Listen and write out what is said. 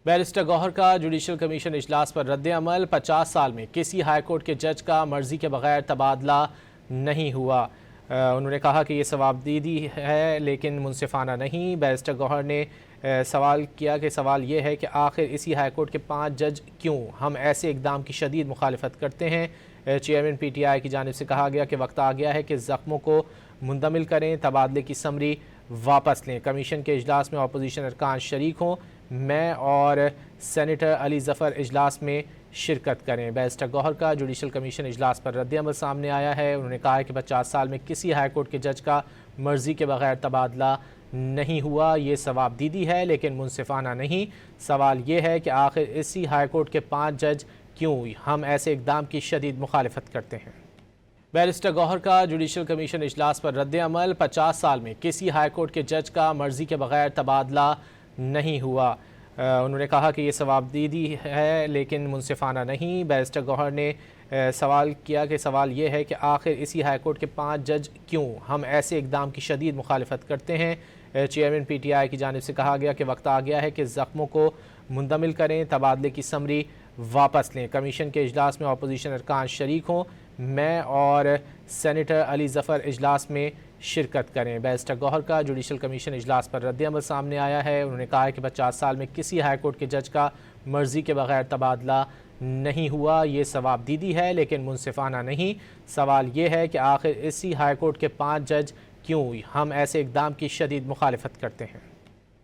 Barrister Gauhar का judicial commission इजलास पर रद्द अमल। 50 साल में किसी हाई कोर्ट के जज का मर्जी के बगैर तबादला नहीं हुआ। उन्होंने कहा कि ये सवाबदीदी है लेकिन मुनसिफाना नहीं। बैरिस्टर गौहर ने सवाल किया कि सवाल ये है कि आखिर इसी हाई कोर्ट के 5 जज क्यों हम ऐसे इकदाम की शदीद मुखालफत करते हैं। चेयरमैन PTI की जानिब से कहा गया कि वक्त आ गया है कि ज़ख्मों को मुंदमिल करें, तबादले की समरी वापस लें। कमीशन के इजलास में अपोजिशन अरकान शरीक हों, मैं और सेनेटर अली ज़फ़र इजलास में शिरकत करें। बैरिस्टर गौहर का जुडिशल कमीशन इजलास पर रद्द अमल सामने आया है। उन्होंने कहा है कि 50 साल में किसी हाई कोर्ट के जज का मर्जी के बगैर तबादला नहीं हुआ। ये सवाबदीदी है लेकिन मुनसिफाना नहीं। सवाल ये है कि आखिर इसी हाई कोर्ट के 5 जज क्यों हम ऐसे इकदाम की शदीद मुखालफत करते हैं। बैरिस्टर गौहर का जुडिशल कमीशन इजलास पर रद्द अमल। 50 साल में किसी हाई कोर्ट के जज का मर्जी के बगैर तबादला नहीं हुआ। उन्होंने कहा कि ये सवाबदीदी है लेकिन मुनसिफाना नहीं। बैरिस्टर गौहर ने सवाल किया कि सवाल ये है कि आखिर इसी हाई कोर्ट के 5 जज क्यों हम ऐसे इकदाम की शदीद मुखालफत करते हैं। चेयरमैन PTI की जानिब से कहा गया कि वक्त आ गया है कि ज़ख्मों को मुंदमिल करें, तबादले की समरी वापस लें। कमीशन के इजलास में अपोजिशन अरकान शरीक हों, मैं और सेनेटर अली ज़फ़र इजलास में शिरकत करें। बैरिस्टर गौहर का जुडिशल कमीशन इजलास पर रद्द अमल सामने आया है। उन्होंने कहा है कि 50 साल में किसी हाई कोर्ट के जज का मर्जी के बगैर तबादला नहीं हुआ। ये सवाबदीदी है लेकिन मुनसिफाना नहीं। सवाल ये है कि आखिर इसी हाई कोर्ट के 5 जज क्यों हम ऐसे इकदाम की शदीद मुखालफत करते हैं।